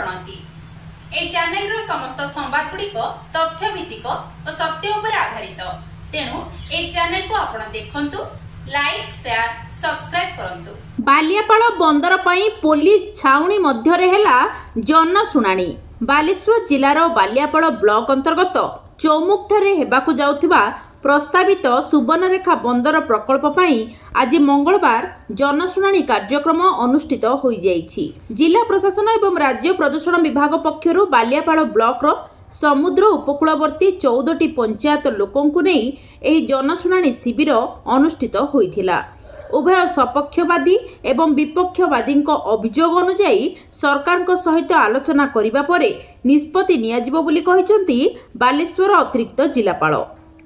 प्रणाती। ए channel रो समस्त संवाद गुड़िक तथ्य भित्तिक और सत्य उपर आधारित। तेणु ए चैनल को आपण देखंतु, लाइक शेयर सब्सक्राइब करंतु। बालियापाल बंदर पई पुलिस छाउणी मध्यरे हेला जनशुणाणी। बालेश्वर जिलार बालियापाल ब्लॉक अंतर्गत चौमुखठारे हेबाकु जाउथिबा प्रस्तावित सुवर्णरेखा बंदर प्रकल्प पई आज मंगलवार जनशुणाणी कार्यक्रम अनुष्ठित होई जाइछि। जिला प्रशासन एवं राज्य प्रदूषण विभाग पक्षरु बालियापाल ब्लॉक रो समुद्र उपकूलवर्ती 14टी पंचायत लोकंकु नेई एही जनशुणाणी शिविर अनुष्ठित होइथिला। उभय सपक्षवादी एवं विपक्षवादी अभियोग अनुसार सरकार सहित आलोचना करिबा परे निष्पत्ति नियाजिबो बोली कहिसंती बालेश्वर अतिरिक्त जिलापाल।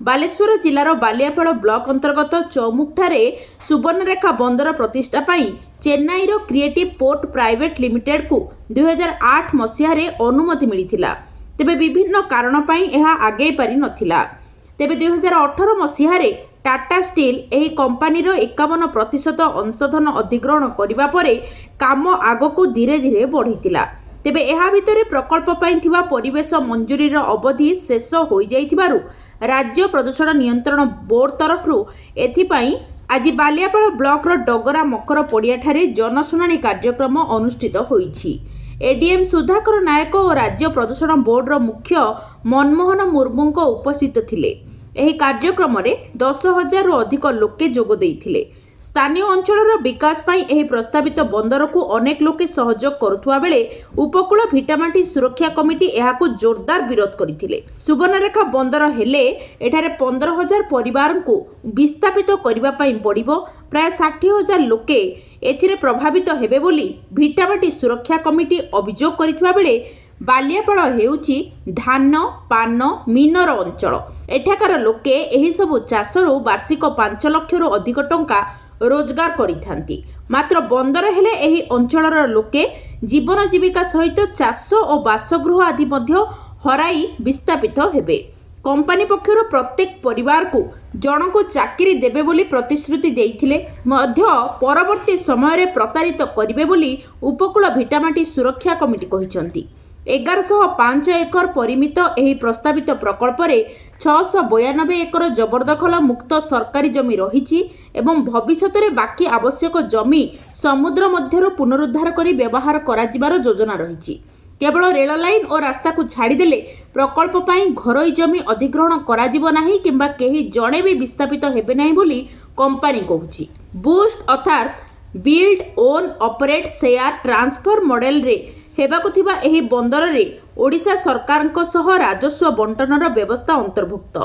बालेश्वर जिलार बालियापाल ब्लॉक अंतर्गत चौमुखठारे सुवर्णरेखा बंदर प्रतिष्ठा पाई चेन्नईर क्रिएटिव पोर्ट प्राइवेट लिमिटेड को 2008 मसीहारे अनुमति मिलिथिला। तेबे विभिन्न कारण पाई एहा आगे पारि नथिला। तेबे 2018 मसीहारे टाटा स्टील एही कंपनीर 51% अंशधन अधिग्रहण करिबा परे काम आगको धीरे धीरे बढ़िथिला। तेबे एहा भितरे प्रकल्प पाई थिबा परिवेश मंजूरीर अवधि शेष होई जाइथिबारु राज्य प्रदूषण नियंत्रण बोर्ड तरफरु एथिपाई आज बालियापाल ब्लॉक डगरा मकर पड़िया ठारे जनशुणाणी कार्यक्रम अनुष्ठित होईछि। एडीएम सुधाकर नायक और राज्य प्रदूषण बोर्ड मुख्य मनमोहन मुर्मू उपस्थित थिले। एही कार्यक्रम रे 10,000 रु अधिक लोके जोग देइथिले। स्थानीय अंचलर विकास पाई एही प्रस्तावित बंदर को अनेक लोके सहयोग करुथुवा बेले उपकूल भिटामाटी सुरक्षा कमिटी एहाको जोरदार विरोध करथिले। सुवर्णरेखा बंदर हेले एठारे 15,000 परिवार को विस्थापित करिबा पाई पड़िबो। प्राय 60,000 लोके एथिरे प्रभावित हेबे बोली भिटामाटी सुरक्षा कमिटी अभियोग करिथुवा बेले बालियापाल हेउची धान पान मीनर अंचल। एठाकार लोके एही सबु चाषरु वार्षिक 5 लाख रु अधिक टंका रोजगार करिथांती। मात्र बंदर हेले एही अंचलर लोके जीवन जीविका सहित चाष और बासगृह आदि मध्य हराई विस्थापित हेबे। कंपनी पक्षर प्रत्येक परिवार को जन को चाकरी देबे बोली प्रतिश्रुति देइथिले मध्य परवर्ती समय रे प्रतारित करिवे बोली उपकूल भिटामाटी सुरक्षा कमिटी कहिसंती। 1105 एकर परिमित एही प्रस्तावित प्रकल्प रे 692 एकर जबरदखल मुक्त सरकारी जमी रहिछि एवं भविष्यत रे बाकी आवश्यक जमी समुद्र मध्यरु पुनरुद्धार करी व्यवहार करा जिबार योजना रहिछि। केवल रेल लाइन और रास्ता को छाड़ी देले प्रकल्प पाई घरोई जमी अधिग्रहण करा जिवो नाही किंबा केही जणे भी विस्थापित हेबे नाही बोली कंपनी कहूछि। बूस्ट अर्थात build own operate share transfer model रे हेबाकु थिबा एही बंदर रे ओडिशा सरकार सह राजस्व बंटनर व्यवस्था अंतर्भुक्त।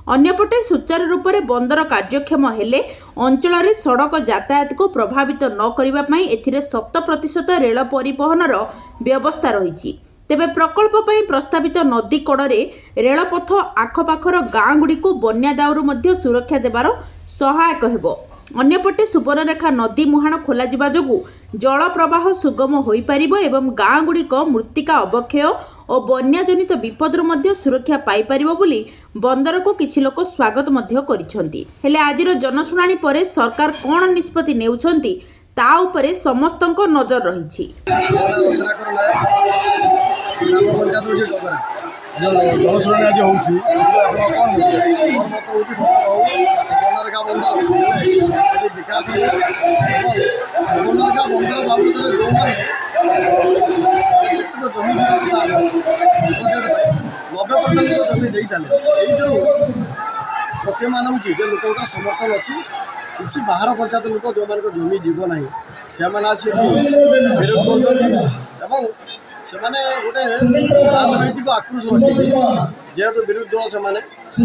अन्यपटे सुचारू रूप से बंदर कार्यक्षम हेले अंचल रे सड़क यातायात को प्रभावित न करिबा पई एथिरे 100% रेल परिवहनर व्यवस्था रहिछि। तेबे प्रकल्प पई प्रस्तावित नदी कड़े रेलपथ आखपाखर गाँ गुड़ी को बन्या दाउरु मध्य सुरक्षा देबार सहायक हेबो। अन्यपटे सुवर्णरेखा नदी मुहाण खोला जिबा जोगु जल प्रवाह सुगम होई परिबो एवं गाँ गुड़िक मृत्तिका अवक्षय और बन्या जनित विपदरु मध्य सुरक्षा पाई परिबो बोली बंदर को किछि लोक स्वागत मध्य करिसंती। हेले आजिर जनशुणाणी परे सरकार कोन निष्पत्ति नेउछंती ता उपरे समस्तक नजर रहिछि। जनशुणाणी आज होउछि मत होउछि सुवर्णरेखा बंदर यदि विकास हो सुवर्णरेखा बंदर बाबदरे जो माने जमी 90% जमी दे चले यही प्रतीयमान हो लोक समर्थन अच्छी किसी बाहर पंचायत लोक जो मान जमी जीव ना से विरोध कर गोटे राजनैतिक आक्रोश रखिए जेहेतु विरोधी दल से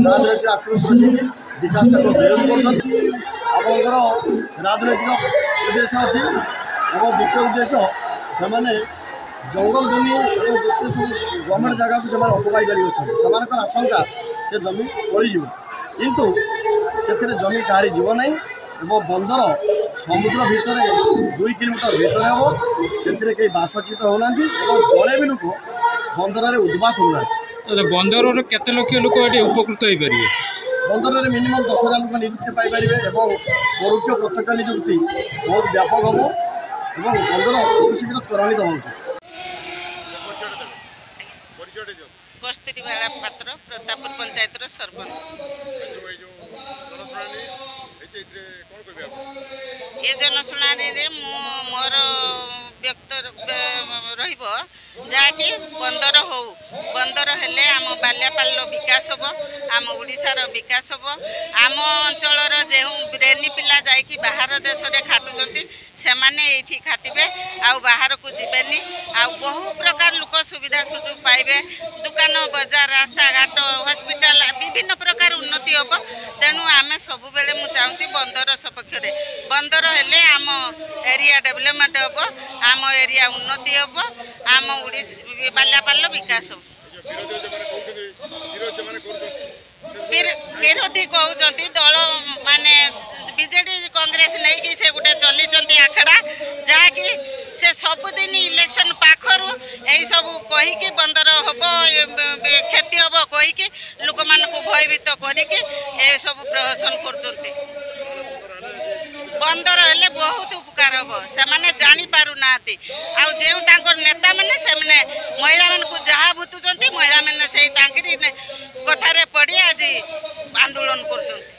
राजनैतिक आक्रोश रखिए विकास विरोध कर राजनैतिक उद्देश्य अच्छी और द्वितीय उद्देश्य से जंगल जमी और जिते सब गवर्नमेंट जगह को अकुपाई कर आशंका से जमी पड़ीज किंतु से जमी कहारी जीव ना एवं बंदर समुद्र भितर 2 किलोमीटर भितर हम से कई बासचित होना जड़े भी लोक बंदर उद्वास होना। बंदर केते लोक ये उपकृत हो पारे बंदर में मिनिमम 10,000 लोक नियुक्ति पाइपर और परोक्ष प्रत्यक्ष नियुक्ति बहुत व्यापक हम और बंदर खूब शीघ्र त्वरान्वित हो। ବେଳା ପାତ୍ର ପ୍ରତାପପୁର ପଞ୍ଚାୟତର ସରପଞ୍ଚ। ଏ ଜନଶୁଣାଣିରେ ମୋର ବ୍ୟକ୍ତ ରହିବ ଯାହାକି ବନ୍ଦର ହଉ, ବନ୍ଦର ହେଲେ ଆମ ବାଲିଆପାଳର ବିକାଶ ହେବ, ଆମ ଓଡ଼ିଶାର ବିକାଶ ହେବ। ଆମ ଅଞ୍ଚଳର ଯେଉଁ ବ୍ରେନି ପିଲା ଯାଇକି ବାହାର ଦେଶରେ ଖାଟୁଛନ୍ତି ସେମାନେ ଏଇଠି ଖାଟିବେ, ଆଉ ବାହାରକୁ ଯିବେନି। ଆଉ ବହୁ ପ୍ରକାର ଲୋକ ସୁବିଧା ସୁଯୋଗ ପାଇବେ, ଦୋକାନ ବଜାର ରାସ୍ତାଘାଟ ହସ୍ପିଟାଲ ବିଭିନ୍ନ ପ୍ରକାର ଉନ୍ନତି ହେବ। ତେଣୁ ଆମେ ସବୁବେଳେ ମୁଁ ଚାହୁଁଛି ବନ୍ଦର ସପକ୍ଷରେ, ବନ୍ଦର ହେଲେ ଆମ ଏରିଆ ଡେଭଲପମେଣ୍ଟ ହେବ, ଆମ ଏରିଆ ଉନ୍ନତି ହେବ, ଆମ ବାଲିଆପାଳର ବିକାଶ ହେବ। ବିରୋଧୀ କହୁଛନ୍ତି ଦଳ ମାନେ ବିଜେଡି କଂଗ୍ରେସ ନେଇକି ସେ ଗୋଟେ ଚଲିଛନ୍ତି ଆଖଡ଼ା, ଯାହାକି ସେ ସବୁଦିନ ଇଲେକ୍ସନ ପାଖରୁ ଏଇ ସବୁ କହିକି ବନ୍ଦର ହେବ କ୍ଷତି ହେବ କହିକି ଲୋକମାନଙ୍କୁ ଭୟଭୀତ କରିକି ଏସବୁ ପ୍ରହସନ କରୁଛନ୍ତି। ବନ୍ଦର ହେଲେ ବହୁତ ଉପକାର ହେବ, ସେମାନେ ଜାଣିପାରୁନାହାନ୍ତି। ଆଉ ଯେଉଁ ତାଙ୍କର ନେତାମାନେ ସେମାନେ ମହିଳାମାନଙ୍କୁ ଯାହା ଭୁତୁଛନ୍ତି, ମହିଳାମାନେ ସେଇ ତାଙ୍କରି କଥାରେ ପଡ଼ି ଆଜି ଆନ୍ଦୋଳନ କରୁଛନ୍ତି।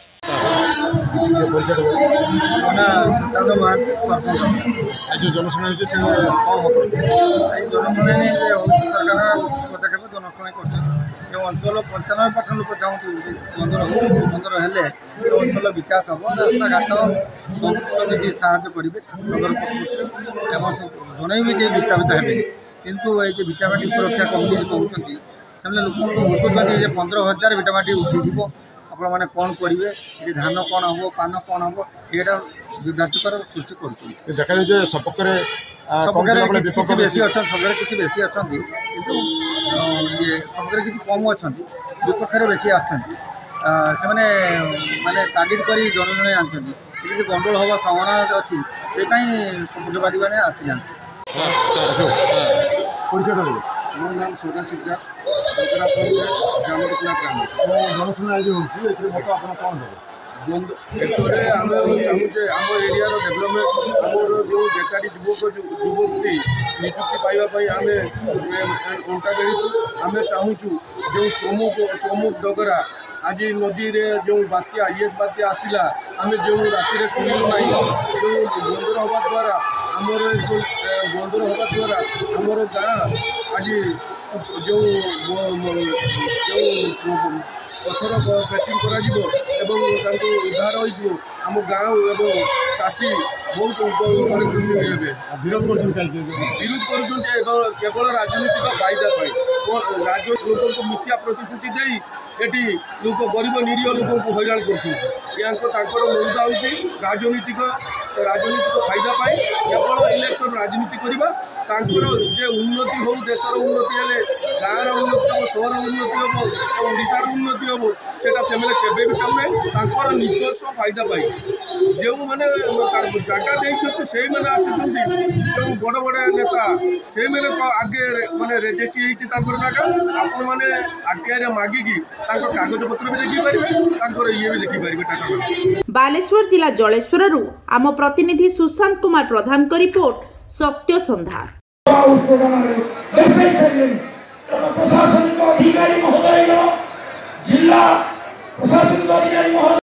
ଜନଶୁଣାଣି ହେଉଛି ସେ କ'ଣ ମତ ଏଇ ଜନଶୁଣାଣି ହେଉଛି ସରକାର ପଦକ୍ଷେପ ଜନଶୁଣାଣି କରୁଛନ୍ତି। ଯେଉଁ ଅଞ୍ଚଳ 95% ଲୋକ ଚାହୁଁଛୁ ବନ୍ଦର ହେଲେ ଏ ଅଞ୍ଚଳ ବିକାଶ ହେବ, ରାସ୍ତାଘାଟ ସମ୍ପୂର୍ଣ୍ଣ କିଛି ସାହାଯ୍ୟ କରିବେ ବନ୍ଦର କର୍ତ୍ତୃପକ୍ଷ ଏବଂ ଜଣେ ବି କେହି ବିସ୍ଥାପିତ ହେବେନି। କିନ୍ତୁ ଏଇ ଯେ ଭିଟାମାଟି ସୁରକ୍ଷା କମିଟି କହୁଛନ୍ତି ସେମାନେ ଲୋକଙ୍କୁ ବୁଝୁଛନ୍ତି ଯେ 15,000 ଭିଟାମାଟି ଉଠିଯିବ, ଆପଣମାନେ କ'ଣ କରିବେ, ଏଠି ଧାନ କ'ଣ ହେବ, ପାନ କ'ଣ ହେବ, ଏଇଟା ବିଭ୍ରାନ୍ତିକର ସୃଷ୍ଟି କରୁଛନ୍ତି। ଦେଖାଯାଉଛି ଯେ ସପକ୍ଷରେ କିଛି ବେଶୀ ଅଛନ୍ତି, ସବୁବେଳେ କିଛି ବେଶୀ ଅଛନ୍ତି, କିନ୍ତୁ ଇଏ ସବୁବେଳେ କିଛି କମ୍ ଅଛନ୍ତି, ବିପକ୍ଷରେ ବେଶୀ ଆସିଛନ୍ତି। ସେମାନେ ମାନେ ତାଗିଦ କରି ଜଣେ ଜଣେ ଆଣିଛନ୍ତି, କିଛି ଗଣ୍ଡଗୋଳ ହେବା ସମ୍ଭାବନା ଅଛି, ସେଇପାଇଁ ସପକ୍ଷବାଦୀମାନେ ଆସିଯାନ୍ତି। ମୋ ନାମ ସଦାଶିବ ଦାସ, ବଗରା ପଞ୍ଚାୟତ ଜାମୁଟିକୁଲା ଗ୍ରାମ। ଜନଶୁଣାଣି ହେଉଛି ଏଥିରେ ମତ ଆପଣ କ'ଣ ଦେବେ? ଏଥିରେ ଆମେ ଚାହୁଁଛେ ଆମ ଏରିଆର ଡେଭଲପମେଣ୍ଟ, ଆମର ଯେଉଁ ବେକାରୀ ଯୁବତୀ ନିଯୁକ୍ତି ପାଇବା ପାଇଁ ଆମେ ଅଣ୍ଟା ଭିଡ଼ିଛୁ। ଆମେ ଚାହୁଁଛୁ ଯେଉଁ ଚମୁକ ଡଗରା ଆଜି ନଦୀରେ ଯେଉଁ ବାତ୍ୟା ଇଏସ୍ ବାତ୍ୟା ଆସିଲା, ଆମେ ଯେଉଁ ରାତିରେ ଶୋଇଲୁ ନାହିଁ, ଯେଉଁ ବନ୍ଦର ହେବା ଦ୍ୱାରା ଆମର ବନ୍ଦର ହେବା ଦ୍ୱାରା ଆମର ଗାଁ ଆଜି ଯେଉଁ ପଥର ପ୍ୟାଚିଂ କରାଯିବ ଏବଂ ତାଙ୍କୁ ଉଦ୍ଧାର ହୋଇଯିବ, ଆମ ଗାଁ ଏବଂ ଚାଷୀ ବହୁତ ମାନେ ଖୁସି ହେବେ। ବିରୋଧ କରୁଛନ୍ତି କେବଳ ରାଜନୈତିକ ଫାଇଦା ପାଇଁ, ଲୋକଙ୍କୁ ମିଥ୍ୟା ପ୍ରତିଶ୍ରୁତି ଦେଇ ଏଠି ଲୋକ ଗରିବ ନିରୀହ ଲୋକଙ୍କୁ ହଇରାଣ କରୁଛନ୍ତି। ତାଙ୍କର ମଉଦା ହେଉଛି ରାଜନୈତିକ ଫାଇଦା ପାଇଁ, କେବଳ ଇଲେକ୍ସନ ରାଜନୀତି କରିବା। ତାଙ୍କର ଯେ ଉନ୍ନତି ହେଉ, ଦେଶର ଉନ୍ନତି ହେଲେ ଗାଁର ଉନ୍ନତି ହେବ, ସହର ଉନ୍ନତି ହେବ, ଓଡ଼ିଶାର ଉନ୍ନତି ହେବ, ସେଇଟା ସେମାନେ କେବେ ବି ଚାହୁଁନାହିଁ। ତାଙ୍କର ନିଜସ୍ୱ ଫାଇଦା ପାଇଁ ଯେଉଁମାନେ ଜାଗା ଦେଇଛନ୍ତି ସେଇମାନେ ଆସିଛନ୍ତି, ଯେଉଁ ବଡ଼ ବଡ଼ ନେତା ସେଇମାନେ ଆଗେ ମାନେ ରେଜିଷ୍ଟ୍ରି ହେଇଛି ତାଙ୍କର ଜାଗା। ଆପଣମାନେ RTIରେ ମାଗିକି ତାଙ୍କ କାଗଜପତ୍ର ବି ଦେଖିପାରିବେ, ତାଙ୍କର ଇଏ ବି ଦେଖିପାରିବେ। ବାଲେଶ୍ୱର ଜିଲ୍ଲା ଜଳେଶ୍ୱରରୁ ଆମ ପ୍ରତିନିଧି ସୁଶାନ୍ତ କୁମାର ପ୍ରଧାନଙ୍କ ରିପୋର୍ଟ, ସତ୍ୟ ସନ୍ଧ୍ୟା। ପ୍ରଶାସନିକ ଅଧିକାରୀ ମହୋଦୟ, ଜିଲ୍ଲା ପ୍ରଶାସନିକ ଅଧିକାରୀ ମହୋଦୟ